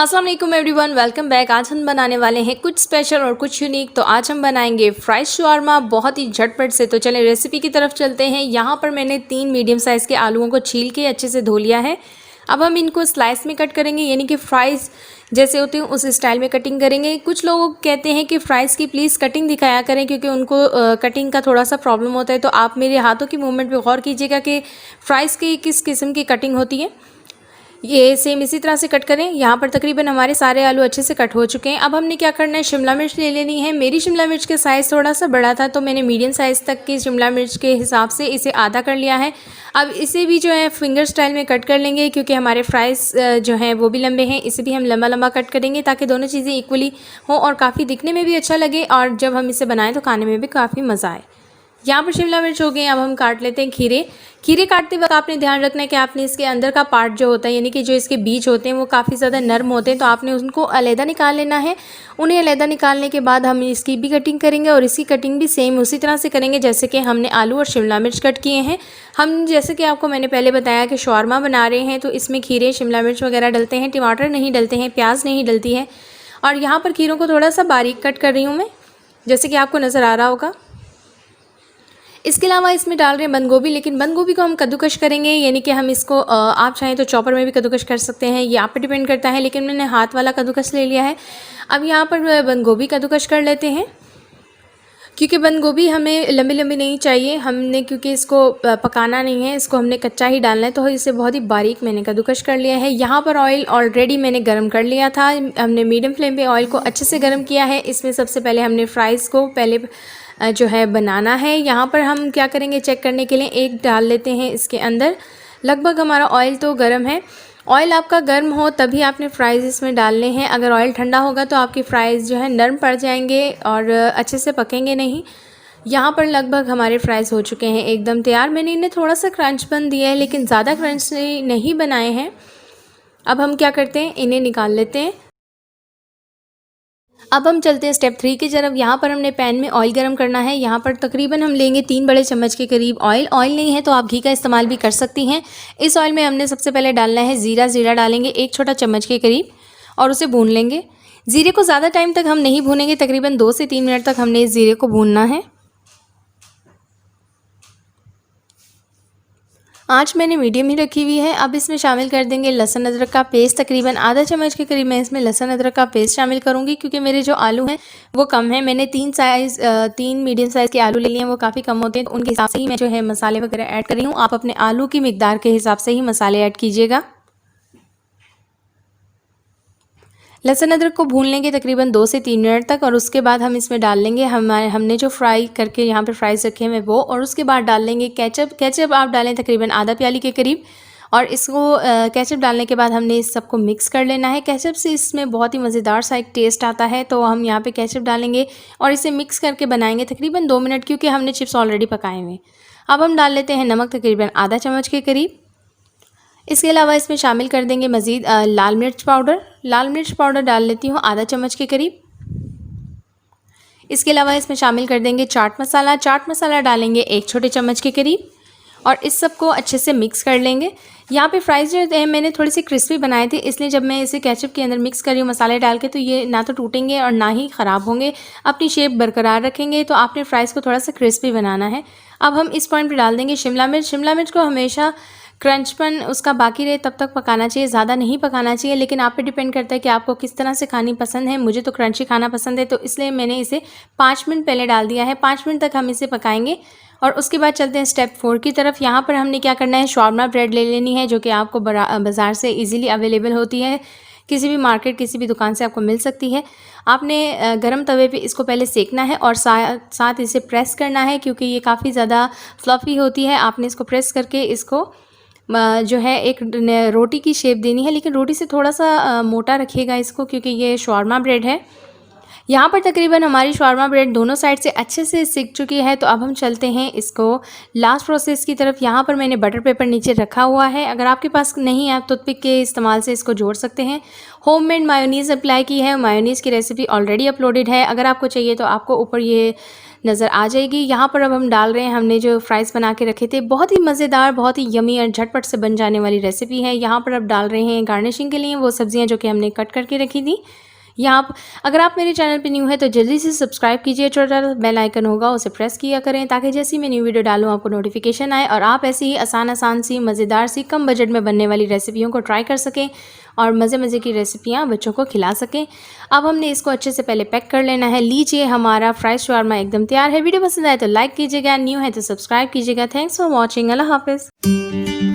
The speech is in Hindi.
अस्सलाम वालेकुम एवरीवन, वेलकम बैक। आज हम बनाने वाले हैं कुछ स्पेशल और कुछ यूनिक। तो आज हम बनाएंगे फ्राइज शवारमा बहुत ही झटपट से। तो चलें रेसिपी की तरफ चलते हैं। यहाँ पर मैंने 3 मीडियम साइज़ के आलूओं को छील के अच्छे से धो लिया है। अब हम इनको स्लाइस में कट करेंगे, यानी कि फ्राइज़ जैसे होते हैं उस स्टाइल में कटिंग करेंगे। कुछ लोग कहते हैं कि फ़्राइज़ की प्लीज़ कटिंग दिखाया करें, क्योंकि उनको कटिंग का थोड़ा सा प्रॉब्लम होता है। तो आप मेरे हाथों की मूवमेंट पे गौर कीजिएगा कि फ़्राइज़ की किस किस्म की कटिंग होती है। ये सेम इसी तरह से कट करें। यहाँ पर तकरीबन हमारे सारे आलू अच्छे से कट हो चुके हैं। अब हमने क्या करना है, शिमला मिर्च ले लेनी है। मेरी शिमला मिर्च के साइज़ थोड़ा सा बड़ा था, तो मैंने मीडियम साइज़ तक की शिमला मिर्च के हिसाब से इसे आधा कर लिया है। अब इसे भी जो है फिंगर स्टाइल में कट कर लेंगे, क्योंकि हमारे फ्राइज़ जो हैं वो भी लंबे हैं। इसे भी हम लंबा लंबा कट करेंगे ताकि दोनों चीज़ें इक्वली हों और काफ़ी दिखने में भी अच्छा लगे, और जब हम इसे बनाएं तो खाने में भी काफ़ी मज़ा आए। यहाँ पर शिमला मिर्च हो गई। अब हम काट लेते हैं खीरे। खीरे काटते वक्त आपने ध्यान रखना है कि आपने इसके अंदर का पार्ट जो होता है, यानी कि जो इसके बीज होते हैं वो काफ़ी ज़्यादा नरम होते हैं, तो आपने उनको अलहदा निकाल लेना है। उन्हें अलहदा निकालने के बाद हम इसकी भी कटिंग करेंगे, और इसकी कटिंग भी सेम उसी तरह से करेंगे जैसे कि हमने आलू और शिमला मिर्च कट किए हैं। हम जैसे कि आपको मैंने पहले बताया कि शौरमा बना रहे हैं, तो इसमें खीरे, शिमला मिर्च वगैरह डलते हैं, टमाटर नहीं डलते हैं, प्याज नहीं डलती है। और यहाँ पर खीरों को थोड़ा सा बारीक कट कर रही हूँ मैं, जैसे कि आपको नज़र आ रहा होगा। इसके अलावा इसमें डाल रहे हैं बंद गोभी, लेकिन बंद गोभी को हम कद्दूकश करेंगे, यानी कि हम इसको आप चाहें तो चॉपर में भी कद्दूकश कर सकते हैं, ये आप पे डिपेंड करता है, लेकिन मैंने हाथ वाला कद्दूकश ले लिया है। अब यहाँ पर बंद गोभी कद्दूकश कर लेते हैं, क्योंकि बंद गोभी हमें लंबी लंबी नहीं चाहिए हमने, क्योंकि इसको पकाना नहीं है, इसको हमने कच्चा ही डालना है। तो इसे बहुत ही बारीक मैंने कद्दूकश कर लिया है। यहाँ पर ऑयल ऑलरेडी मैंने गर्म कर लिया था। हमने मीडियम फ्लेम पे ऑयल को अच्छे से गर्म किया है। इसमें सबसे पहले हमने फ्राइज़ को पहले जो है बनाना है। यहाँ पर हम क्या करेंगे, चेक करने के लिए एक डाल लेते हैं इसके अंदर। लगभग हमारा ऑयल तो गर्म है। ऑयल आपका गर्म हो तभी आपने फ्राइज़ इसमें डालने हैं। अगर ऑयल ठंडा होगा तो आपकी फ़्राइज़ जो है नरम पड़ जाएंगे और अच्छे से पकेंगे नहीं। यहाँ पर लगभग हमारे फ्राइज़ हो चुके हैं एकदम तैयार। मैंने इन्हें थोड़ा सा क्रंच बन दिया है, लेकिन ज़्यादा क्रंच नहीं बनाए हैं। अब हम क्या करते हैं, इन्हें निकाल लेते हैं। अब हम चलते हैं स्टेप 3 की तरफ। यहाँ पर हमने पैन में ऑयल गरम करना है। यहाँ पर तकरीबन हम लेंगे 3 बड़े चम्मच के करीब ऑयल। ऑयल नहीं है तो आप घी का इस्तेमाल भी कर सकती हैं। इस ऑयल में हमने सबसे पहले डालना है ज़ीरा। ज़ीरा डालेंगे 1 छोटा चम्मच के करीब, और उसे भून लेंगे। ज़ीरे को ज़्यादा टाइम तक हम नहीं भूनेंगे, तकरीबन 2 से 3 मिनट तक हमने इस ज़ीरे को भूनना है। आँच मैंने मीडियम ही रखी हुई है। अब इसमें शामिल कर देंगे लहसुन अदरक का पेस्ट। तकरीबन आधा चम्मच के करीब मैं इसमें लहसुन अदरक का पेस्ट शामिल करूँगी, क्योंकि मेरे जो आलू हैं वो कम हैं। मैंने 3 मीडियम साइज़ के आलू ले लिए हैं, वो काफ़ी कम होते हैं, तो उनके हिसाब से ही मैं जो है मसाले वगैरह ऐड कर रही हूँ। आप अपने आलू की मिकदार के हिसाब से ही मसाले ऐड कीजिएगा। लहसुन अदरक को भून लेंगे तकरीबन 2 से 3 मिनट तक, और उसके बाद हम इसमें डाल लेंगे हमने जो फ्राई करके यहाँ पे फ्राइज़ रखे हैं वो, और उसके बाद डाल लेंगे केचप। केचप आप डालें तकरीबन आधा प्याली के करीब, और इसको केचप डालने के बाद हमने इस सबको मिक्स कर लेना है। केचप से इसमें बहुत ही मज़ेदार सा एक टेस्ट आता है, तो हम यहाँ पे केचप डालेंगे और इसे मिक्स करके बनाएंगे तकरीबन 2 मिनट, क्योंकि हमने चिप्स ऑलरेडी पकाए हुए। अब हम डाल लेते हैं नमक, तकरीबन आधा चम्मच के करीब। इसके अलावा इसमें शामिल कर देंगे मज़ीद लाल मिर्च पाउडर। लाल मिर्च पाउडर डाल लेती हूँ आधा चम्मच के करीब। इसके अलावा इसमें शामिल कर देंगे चाट मसाला। चाट मसाला डालेंगे 1 छोटे चम्मच के करीब, और इस सब को अच्छे से मिक्स कर लेंगे। यहाँ पे फ्राइज़ जो है मैंने थोड़ी सी क्रिस्पी बनाए थे, इसलिए जब मैं इसे केचप के अंदर मिक्स कर रही हूँ मसाले डाल के, तो ये ना तो टूटेंगे और ना ही ख़राब होंगे, अपनी शेप बरकरार रखेंगे। तो आपने फ्राइज़ को थोड़ा सा क्रिस्पी बनाना है। अब हम इस पॉइंट पर डाल देंगे शिमला मिर्च। शिमला मिर्च को हमेशा क्रंचपन उसका बाकी रहे तब तक पकाना चाहिए, ज़्यादा नहीं पकाना चाहिए, लेकिन आप पे डिपेंड करता है कि आपको किस तरह से खानी पसंद है। मुझे तो क्रंची खाना पसंद है, तो इसलिए मैंने इसे 5 मिनट पहले डाल दिया है। 5 मिनट तक हम इसे पकाएंगे, और उसके बाद चलते हैं स्टेप 4 की तरफ। यहाँ पर हमने क्या करना है, शौरमा ब्रेड ले लेनी है, जो कि आपको बाज़ार से ईज़िली अवेलेबल होती है। किसी भी मार्केट, किसी भी दुकान से आपको मिल सकती है। आपने गरम तवे पे इसको पहले सेकना है, और साथ इसे प्रेस करना है, क्योंकि ये काफ़ी ज़्यादा फ्लफ़ी होती है। आपने इसको प्रेस करके इसको जो है एक रोटी की शेप देनी है, लेकिन रोटी से थोड़ा सा मोटा रखिएगा इसको, क्योंकि ये शौरमा ब्रेड है। यहाँ पर तकरीबन हमारी शवारमा ब्रेड दोनों साइड से अच्छे से सिक चुकी है। तो अब हम चलते हैं इसको लास्ट प्रोसेस की तरफ। यहाँ पर मैंने बटर पेपर नीचे रखा हुआ है, अगर आपके पास नहीं है आप टूथपिक के इस्तेमाल से इसको जोड़ सकते हैं। होममेड मायोनीज़ अप्लाई की है, मायोनीज़ की रेसिपी ऑलरेडी अपलोडेड है, अगर आपको चाहिए तो आपको ऊपर ये नज़र आ जाएगी। यहाँ पर अब हम डाल रहे हैं हमने जो फ्राइज़ बना के रखे थे, बहुत ही मज़ेदार, बहुत ही यमी और झटपट से बन जाने वाली रेसिपी है। यहाँ पर अब डाल रहे हैं गार्निशिंग के लिए वो सब्जियाँ जो कि हमने कट करके रखी थी। यहाँ अगर आप मेरे चैनल पे न्यू है तो जल्दी से सब्सक्राइब कीजिए, छोटा बेल आइकन होगा उसे प्रेस किया करें ताकि जैसी मैं न्यू वीडियो डालूँ आपको नोटिफिकेशन आए और आप ऐसी ही आसान सी मज़ेदार सी कम बजट में बनने वाली रेसिपियों को ट्राई कर सकें और मज़े की रेसिपियाँ बच्चों को खिला सकें। अब हमने इसको अच्छे से पहले पैक कर लेना है। लीजिए हमारा फ्राइड शवारमा एकदम तैयार है। वीडियो पसंद आए तो लाइक कीजिएगा, न्यू है तो सब्सक्राइब कीजिएगा। Thanks for watching. अल्लाह हाफिज़।